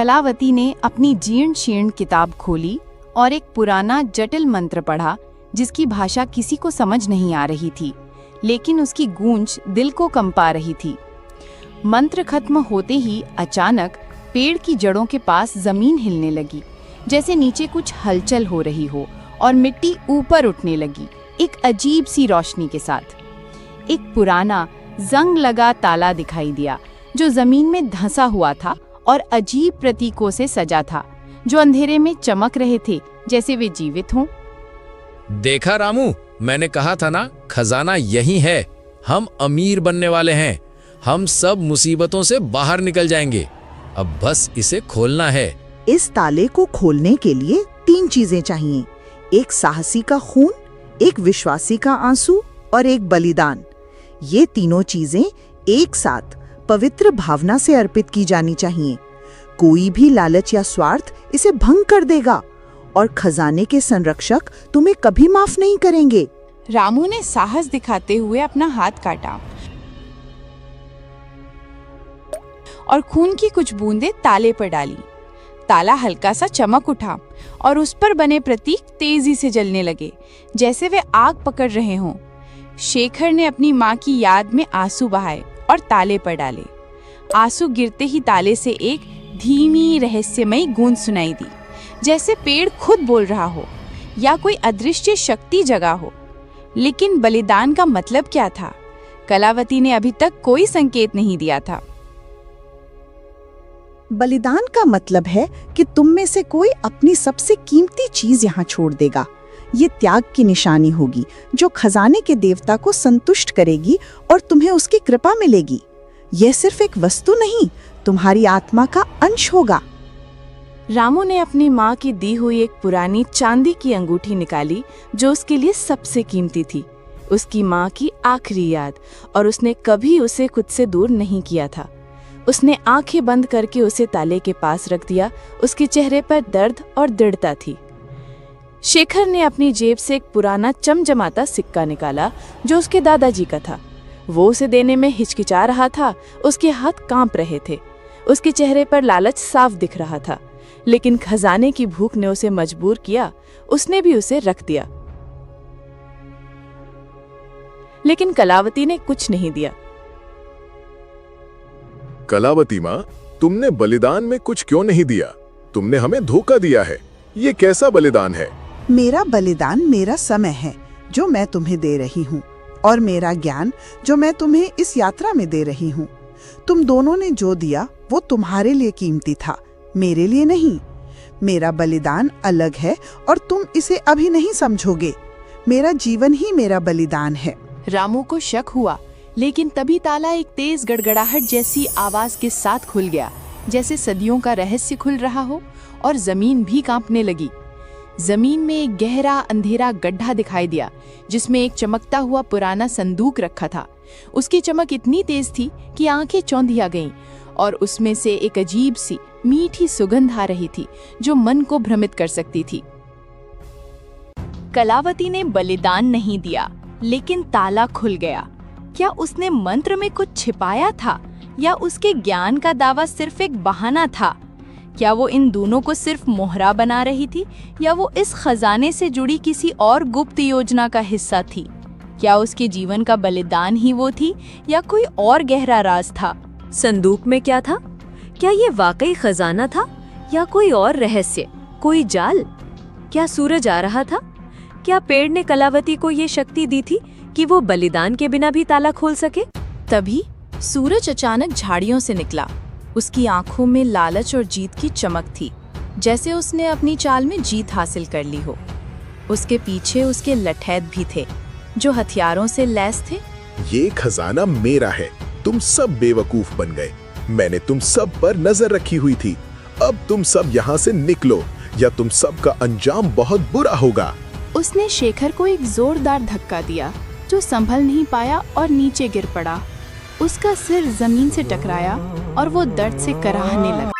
कलावती ने अपनी जीर्ण शीर्ण किताब खोली और एक पुराना जटिल मंत्र पढ़ा, जिसकी भाषा किसी को समझ नहीं आ रही थी, लेकिन उसकी गूंज दिल को कंपा रही थी। मंत्र खत्म होते ही अचानक पेड़ की जड़ों के पास जमीन हिलने लगी, जैसे नीचे कुछ हलचल हो रही हो, और मिट्टी ऊपर उठने लगी एक अजीब सी रोशनी के साथ। एक पुराना जंग लगा ताला दिखाई दिया, जो जमीन में धंसा हुआ था और अजीब प्रतीकों से सजा था, जो अंधेरे में चमक रहे थे जैसे वे जीवित हों। देखा रामू, मैंने कहा था ना, खजाना यही है। हम अमीर बनने वाले हैं। हम सब मुसीबतों से बाहर निकल जाएंगे। अब बस इसे खोलना है। इस ताले को खोलने के लिए 3 चीजें चाहिए: एक साहसी का खून, एक विश्वासी का आंसू और एक बलिदान। ये तीनों चीजें एक साथ पवित्र भावना से अर्पित की जानी चाहिए। कोई भी लालच या स्वार्थ इसे भंग कर देगा और खजाने के संरक्षक तुम्हें कभी माफ नहीं करेंगे। रामू ने साहस दिखाते हुए अपना हाथ काटा और खून की कुछ बूंदें ताले पर डाली। ताला हल्का सा चमक उठा और उस पर बने प्रतीक तेजी से जलने लगे, जैसे वे आग पकड़ रहे हों। शेखर ने अपनी माँ की याद में आंसू बहाए और ताले पर डाले। आंसू गिरते ही ताले से एक धीमी रहस्यमयी गूंज सुनाई दी, जैसे पेड़ खुद बोल रहा हो या कोई अदृश्य शक्ति जगा हो। लेकिन बलिदान का मतलब क्या था? कलावती ने अभी तक कोई संकेत नहीं दिया था। बलिदान का मतलब है कि तुम में से कोई अपनी सबसे कीमती चीज यहाँ छोड़ देगा। ये त्याग की निशानी होगी, जो खजाने के देवता को संतुष्ट करेगी और तुम्हें उसकी कृपा मिलेगी। यह सिर्फ एक वस्तु नहीं, तुम्हारी आत्मा का अंश होगा। रामू ने अपनी माँ की दी हुई एक पुरानी चांदी की अंगूठी निकाली, जो उसके लिए सबसे कीमती थी। उसकी माँ की आखिरी याद, और उसने कभी उसे खुद से दूर नहीं किया था। उसने आंखें बंद करके उसे ताले के पास रख दिया। उसके चेहरे पर दर्द और दृढ़ता थी। शेखर ने अपनी जेब से एक पुराना चमचमाता सिक्का निकाला, जो उसके दादाजी का था। वो उसे देने में हिचकिचा रहा था। उसके हाथ कांप रहे थे। उसके चेहरे पर लालच साफ दिख रहा था, लेकिन खजाने की भूख ने उसे मजबूर किया। उसने भी उसे रख दिया, लेकिन कलावती ने कुछ नहीं दिया। कलावती माँ, तुमने बलिदान में कुछ क्यों नहीं दिया? तुमने हमें धोखा दिया है। ये कैसा बलिदान है? मेरा बलिदान मेरा समय है, जो मैं तुम्हें दे रही हूँ, और मेरा ज्ञान, जो मैं तुम्हें इस यात्रा में दे रही हूँ। तुम दोनों ने जो दिया वो तुम्हारे लिए कीमती था, मेरे लिए नहीं। मेरा बलिदान अलग है और तुम इसे अभी नहीं समझोगे। मेरा जीवन ही मेरा बलिदान है। रामू को शक हुआ, लेकिन तभी ताला एक तेज गड़गड़ाहट जैसी आवाज के साथ खुल गया, जैसे सदियों का रहस्य खुल रहा हो, और जमीन भी कांपने लगी। जमीन में एक गहरा अंधेरा गड्ढा दिखाई दिया, जिसमें एक चमकता हुआ पुराना संदूक रखा था। उसकी चमक इतनी तेज थी कि आंखें चौंधिया गईं, और उसमें से एक अजीब सी मीठी सुगंध आ रही थी, जो मन को भ्रमित कर सकती थी। कलावती ने बलिदान नहीं दिया, लेकिन ताला खुल गया। क्या उसने मंत्र में कुछ छिपाया था, या उसके ज्ञान का दावा सिर्फ एक बहाना था? क्या वो इन दोनों को सिर्फ मोहरा बना रही थी, या वो इस खजाने से जुड़ी किसी और गुप्त योजना का हिस्सा थी? क्या उसके जीवन का बलिदान ही वो थी, या कोई और गहरा राज था? संदूक में क्या था? क्या ये वाकई खजाना था, या कोई और रहस्य, कोई जाल? क्या सूरज आ रहा था? क्या पेड़ ने कलावती को ये शक्ति दी थी कि वो बलिदान के बिना भी ताला खोल सके? तभी सूरज अचानक झाड़ियों से निकला। उसकी आंखों में लालच और जीत की चमक थी, जैसे उसने अपनी चाल में जीत हासिल कर ली हो। उसके पीछे उसके लठैत भी थे, जो हथियारों से लैस थे। ये खजाना मेरा है। तुम सब बेवकूफ बन गए। मैंने तुम सब पर नजर रखी हुई थी। अब तुम सब यहाँ से निकलो, या तुम सब का अंजाम बहुत बुरा होगा। उसने शेखर को एक जोरदार धक्का दिया, जो संभल नहीं पाया और नीचे गिर पड़ा। उसका सिर जमीन से टकराया और वो दर्द से कराहने लगा।